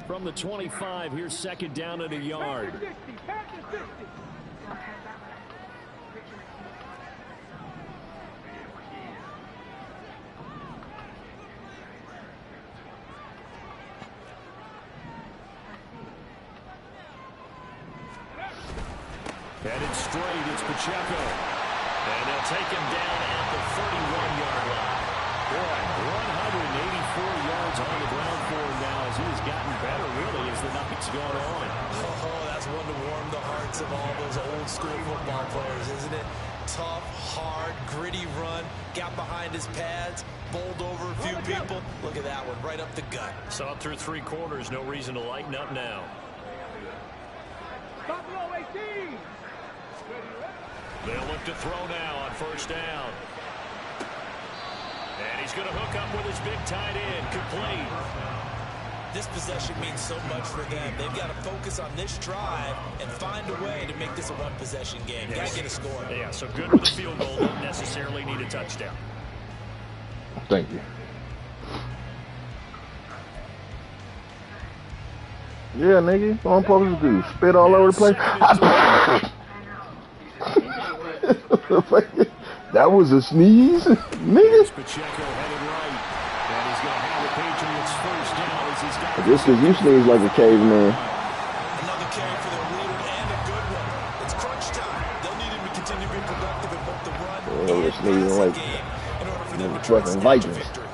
F: From the 25, here's 2nd down at a yard. Headed straight, it's Pacheco. And they'll take him down at the 31-yard line. Boy, 184 yards on the ground for him now as he has gotten better, really, as the night's gone on.
C: Oh, that's one to warm the hearts of all those old school football players, isn't it? tough, hard, gritty run. Got behind his pads, bowled over a few people. Look at that one, right up the gut.
F: Saw it through 3 quarters. No reason to lighten up now.
B: Buffalo 18.
F: They'll look to throw now on first down. And he's going to hook up with his big tight end. Complete.
C: This possession means so much for them. They've got to focus on this drive and find a way to make this a one-possession game. Got to get a score.
F: Yeah, so good with a field goal. Don't necessarily need a touchdown.
D: Thank you. Yeah, nigga. What I'm supposed to do? Spit all over the place? That was a sneeze? Nigga.
F: Pacheco headed right. And he's going to have the Patriots first down as he's got.
D: Just because you sneeze like a caveman.
C: Another carry for their leader and a good one. It's crunch time. They'll need him to continue to be productive in both the run and
D: sneezing like
C: game in order for them to
D: fucking Vikings.
C: victory.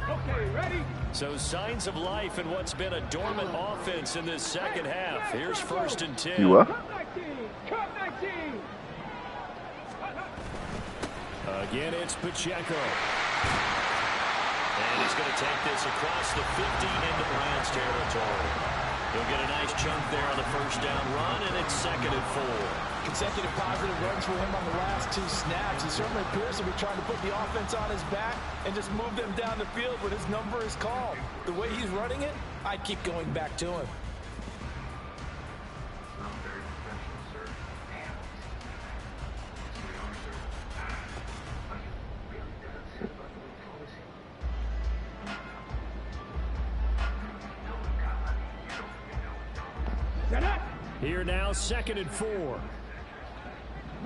B: Okay, ready?
F: So signs of life in what's been a dormant offense in this second half. Here's first and 10.
D: You what?
B: Cut 19. Cut 19.
F: Again, it's Pacheco. And he's going to take this across the 50 into Browns territory. He'll get a nice chunk there on the first down run, and it's 2nd and 4.
C: Consecutive positive runs for him on the last 2 snaps. He certainly appears to be trying to put the offense on his back and just move them down the field when his number is called. The way he's running it, I'd keep going back to him.
F: Here now, 2nd and 4.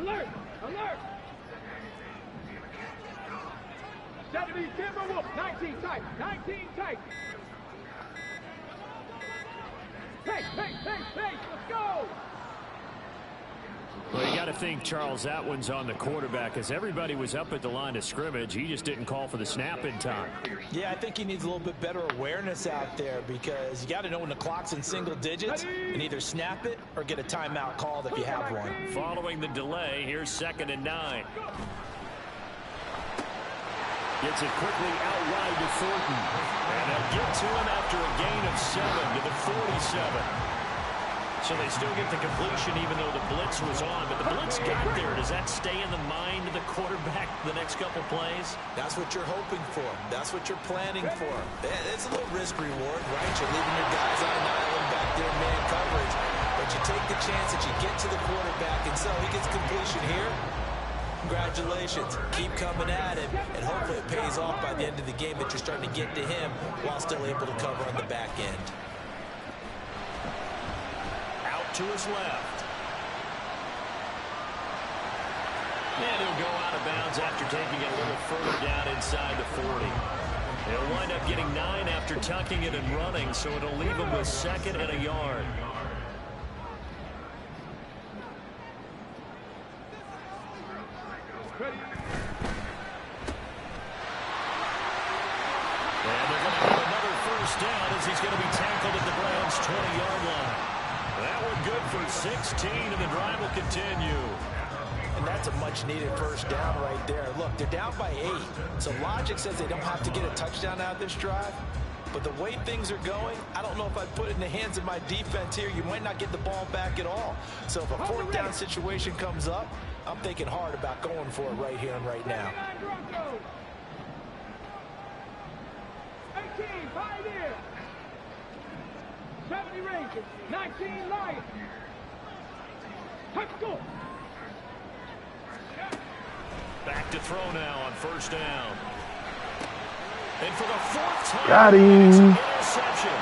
B: Alert! Alert! 70 Timberwolves. 19 tight. 19 tight. Pace, pace, pace, pace. Let's go!
F: Well, you got to think, Charles, that one's on the quarterback as everybody was up at the line of scrimmage. He just didn't call for the snap in time.
C: Yeah, I think he needs a little bit better awareness out there because you got to know when the clock's in single digits and either snap it or get a timeout called if you have one.
F: Following the delay, here's 2nd and 9. Gets it quickly out wide to Thornton. And they'll get to him after a gain of 7 to the 47. So they still get the completion even though the blitz was on. But the blitz got there. Does that stay in the mind of the quarterback the next couple plays?
C: That's what you're hoping for. That's what you're planning for. It's a little risk reward, right? You're leaving your guys on an island back there in man coverage. But you take the chance that you get to the quarterback and so he gets completion here. Congratulations. Keep coming at him, and hopefully it pays off by the end of the game that you're starting to get to him while still able to cover on the back end.
F: Out to his left. And he'll go out of bounds after taking it a little further down inside the 40. He'll wind up getting 9 after tucking it and running, so it'll leave him with 2nd and a yard. Down as he's going to be tackled at the Browns' 20-yard line. That one good for 16, and the drive will continue.
C: And that's a much-needed first down right there. Look, they're down by 8, so logic says they don't have to get a touchdown out of this drive. But the way things are going, I don't know if I'd put it in the hands of my defense here. You might not get the ball back at all. So if a 4th down situation comes up, I'm thinking hard about going for it right here and right now.
B: 18, Pioneer. 70 Rangers. 19 Lions. Let's go.
F: Back to throw now on first down. And for the 4th time,
D: got him.
F: Interception.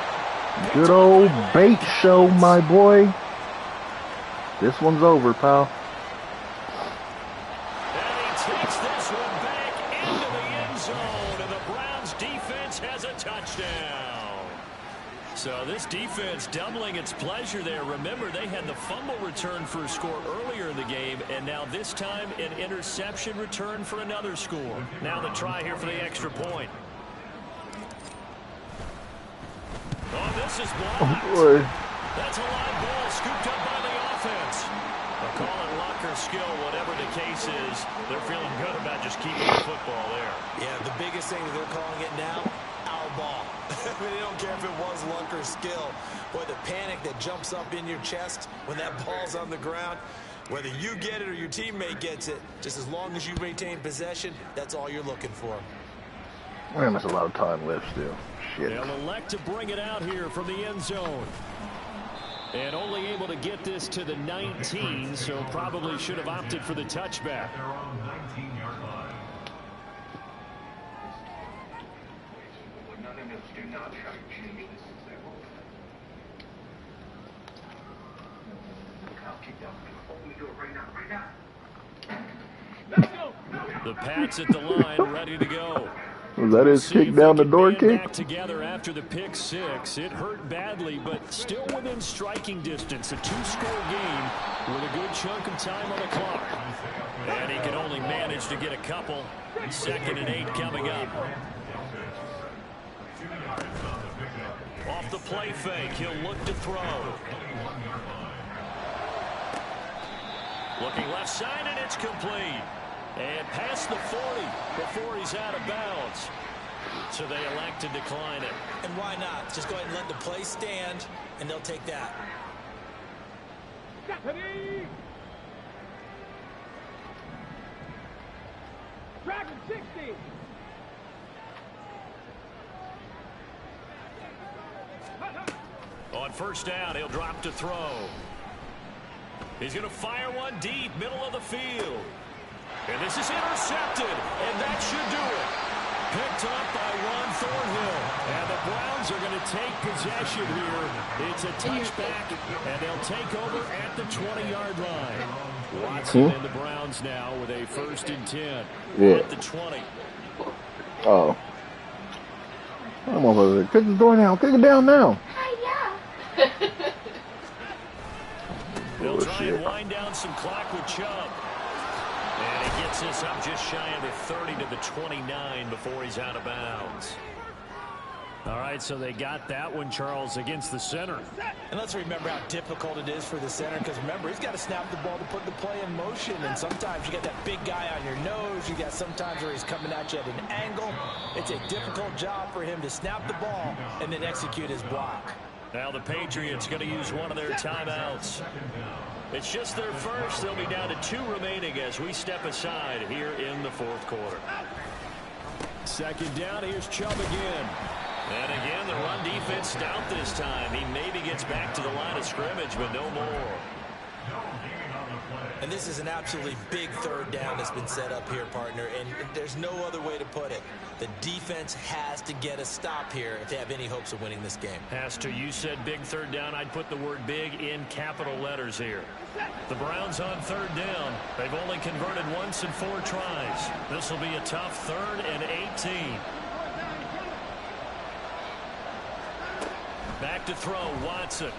D: Good old bait show, my boy. This one's over, pal.
F: And he takes this one back into the end zone, and the Browns defense has a touchdown. So this defense doubling its pleasure there. Remember, they had the fumble return for a score earlier in the game, and now this time an interception return for another score. Now the try here for the extra point. Oh, this is blocked.
D: Oh, boy.
F: That's a live ball scooped up by the offense. They'll call it luck or skill, whatever the case is. They're feeling good about just keeping the football there.
C: Yeah, the biggest thing that they're calling it now, our ball. I mean, they don't care if it was luck or skill. Boy, the panic that jumps up in your chest when that ball's on the ground, whether you get it or your teammate gets it, just as long as you maintain possession, that's all you're looking for.
D: Man, there's a lot of time left still. Shit.
F: They'll elect to bring it out here from the end zone. And only able to get this to the 19, so probably should have opted for the touchback.
E: Their own 19-yard line.
F: The Pats at the line, ready to go.
D: Was that his kick down the door kick?
F: Back together after the pick six. It hurt badly, but still within striking distance. A two-score game with a good chunk of time on the clock. And he can only manage to get a couple. 2nd and 8 coming up. Off the play fake, he'll look to throw. Looking left side, and it's complete. And past the 40 before he's out of bounds. So they elect to decline it.
C: And why not? Just go ahead and let the play stand, and they'll take that.
B: Stephanie! Dragon 60!
F: On first down, he'll drop to throw. He's going to fire one deep, middle of the field. And this is intercepted, and that should do it. Picked up by Ron Thornhill. And the Browns are going to take possession here. It's a touchback, and they'll take over at the 20-yard line. Watson and the Browns now with a 1st and 10 at the 20.
D: Oh. I'm over there. Kick the door now. Kick it down now.
F: They'll try and wind down some clock with Chubb. And he gets this up just shy of the 30 to the 29 before he's out of bounds. All right, so they got that one, Charles, against the center.
C: And let's remember how difficult it is for the center, because remember, he's got to snap the ball to put the play in motion, and sometimes you got that big guy on your nose. You got sometimes where he's coming at you at an angle. It's a difficult job for him to snap the ball and then execute his block.
F: Now the Patriots going to use one of their timeouts. It's just their first. They'll be down to 2 remaining as we step aside here in the 4th quarter. 2nd down, here's Chubb again.
A: And again, the run defense stout this time. He maybe gets back to the line of scrimmage, but no more.
C: And this is an absolutely big 3rd down that's been set up here, partner, and there's no other way to put it. The defense has to get a stop here if they have any hopes of winning this game.
F: Has to. You said big 3rd down. I'd put the word big in capital letters here. The Browns on 3rd down. They've only converted once in 4 tries. This will be a tough 3rd and 18. Back to throw, Watson.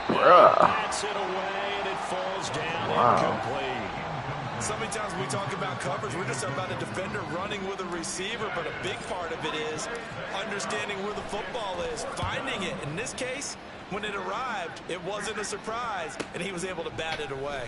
F: Bats it away, and it falls down incomplete.
C: So many times when we talk about coverage, we're just about a defender running with a receiver, but a big part of it is understanding where the football is, finding it. In this case, when it arrived, it wasn't a surprise, and he was able to bat it away.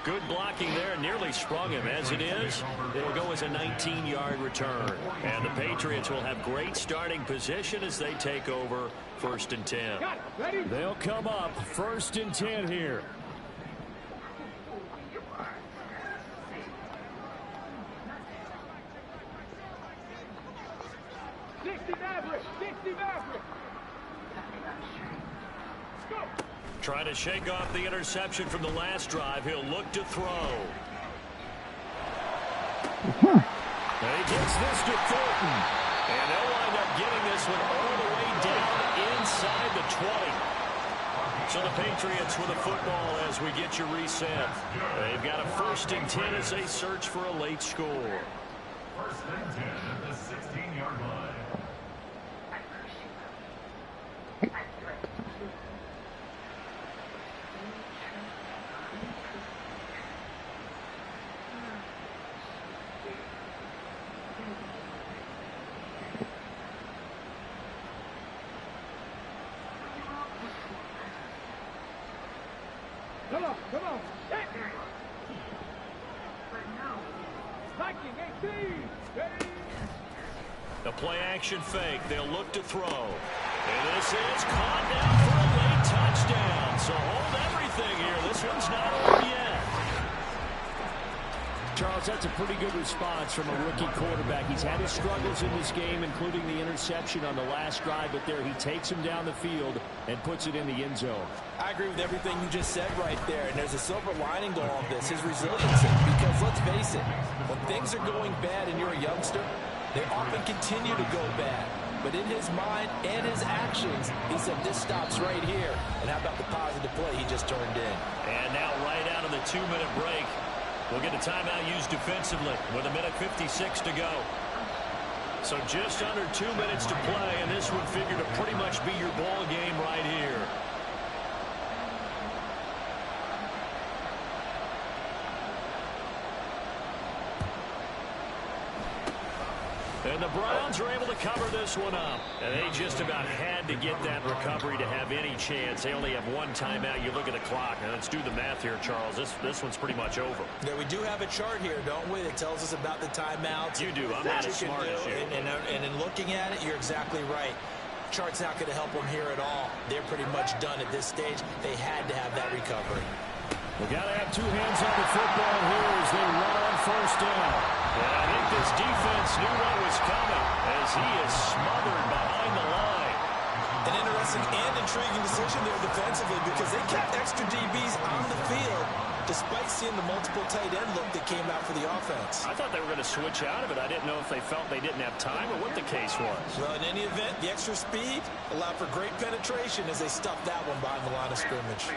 F: Good blocking there, nearly sprung him. As it is, it'll go as a 19-yard return. And the Patriots will have great starting position as they take over 1st and 10. They'll come up 1st and 10 here. Trying to shake off the interception from the last drive. He'll look to throw. And he gets this to Thornton. And they'll wind up getting this one all the way down inside the 20. So the Patriots with a football as we get your reset. They've got a 1st and 10 as they search for a late score.
E: 1st and 10 at the 16-yard line.
B: Come on. Hit. 19, 18.
F: The play action fake. They'll look to throw. And this is caught down for a late touchdown. So hold everything here. This one's not over yet. Charles, that's a pretty good response from a rookie quarterback. He's had his struggles in this game, including the interception on the last drive, but there he takes him down the field and puts it in the end zone.
C: I agree with everything you just said right there, and there's a silver lining to all of this, his resiliency. Because let's face it, when things are going bad and you're a youngster, they often continue to go bad. But in his mind and his actions, he said, this stops right here. And how about the positive play he just turned in?
F: And now right out of the 2-minute break, we'll get a timeout used defensively with 1:56 to go. So just under 2 minutes to play, and this would figure to pretty much be your ball game right here. And the Browns are able to cover this one up. And they just about had to get that recovery to have any chance. They only have one timeout. You look at the clock. Now let's do the math here, Charles. This one's pretty much over.
C: Yeah, we do have a chart here, don't we, that tells us about the timeouts.
F: You do. I'm not as smart as you.
C: And in looking at it, you're exactly right. Chart's not going to help them here at all. They're pretty much done at this stage. They had to have that recovery.
F: We got to have two hands on the football here as they run on first down. And I think this defense knew what was coming as he is smothered behind the line.
C: An interesting and intriguing decision there defensively because they kept extra DBs on the field despite seeing the multiple tight end look that came out for the offense.
F: I thought they were going to switch out of it. I didn't know if they felt they didn't have time or what the case was.
C: Well, in any event, the extra speed allowed for great penetration as they stuffed that one behind the line of scrimmage.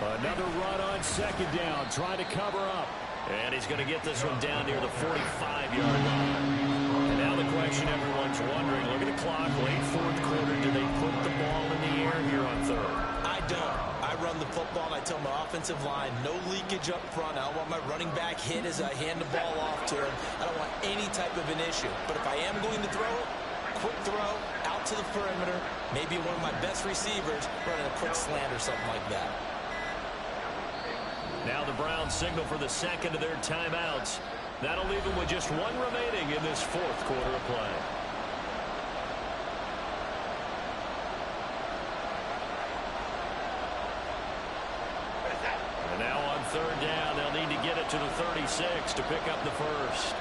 F: Another run on second down, trying to cover up. And he's going to get this one down near the 45-yard line. And now the question everyone's wondering, look at the clock, late fourth quarter, do they put the ball in the air here on third?
C: I don't. I run the football, and I tell my offensive line, no leakage up front. I don't want my running back hit as I hand the ball off to him. I don't want any type of an issue. But if I am going to throw it, quick throw, out to the perimeter, maybe one of my best receivers running a quick slant or something like that.
F: Now the Browns signal for the second of their timeouts. That'll leave them with just one remaining in this fourth quarter of play. And now on third down, they'll need to get it to the 36 to pick up the first.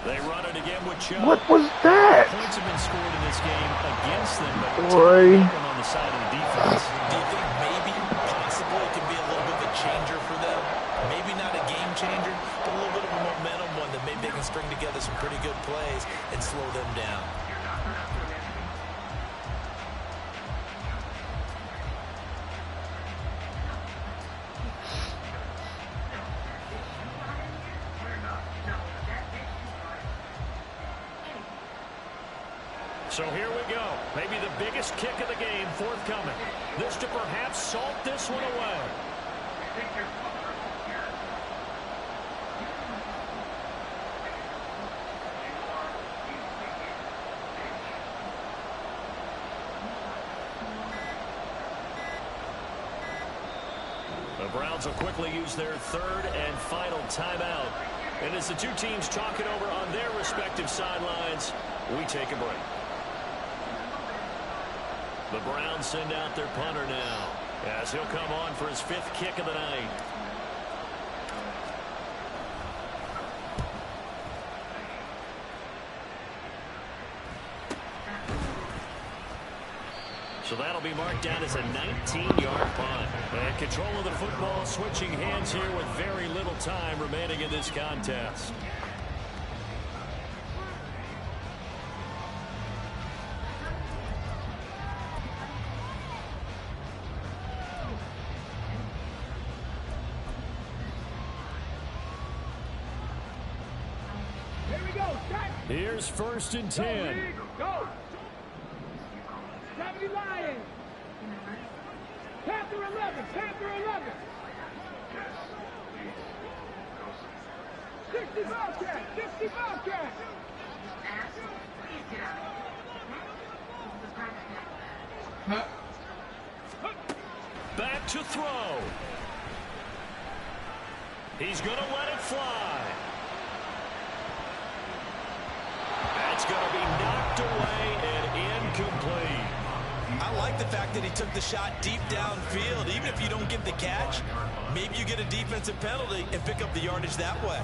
F: They run it again with Chubb.
D: What was that?
F: Points have been scored in this game against them, but
D: Boy.
F: on the side of the defense.
C: Do you think maybe, possibly, it could be a little bit of a changer for them? Maybe not a game changer, but a little bit of a momentum one that maybe they can string together some pretty good plays and slow them down.
F: So here we go. Maybe the biggest kick of the game forthcoming. This to perhaps salt this one away. The Browns will quickly use their third and final timeout. And as the two teams talk it over on their respective sidelines, we take a break. The Browns send out their punter now as he'll come on for his fifth kick of the night. So that'll be marked down as a 19-yard punt. And control of the football switching hands here with very little time remaining in this contest.
B: Here we go. Start.
F: Here's 1st and 10.
B: Go. 70 Lions. Panther 11. Panther 11. 60 Bobcat. 60 Bobcat.
F: Back to throw. He's going to let it fly. That's going to be knocked away and incomplete.
C: I like the fact that he took the shot deep downfield. Even if you don't get the catch, maybe you get a defensive penalty and pick up the yardage that way.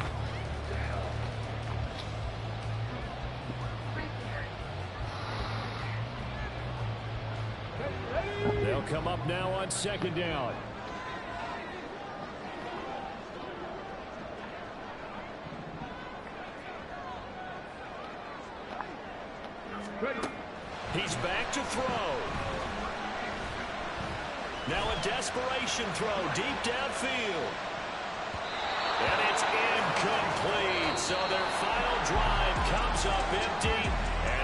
F: They'll come up now on 2nd down. He's back to throw. Now a desperation throw deep downfield. And it's incomplete. So their final drive comes up empty.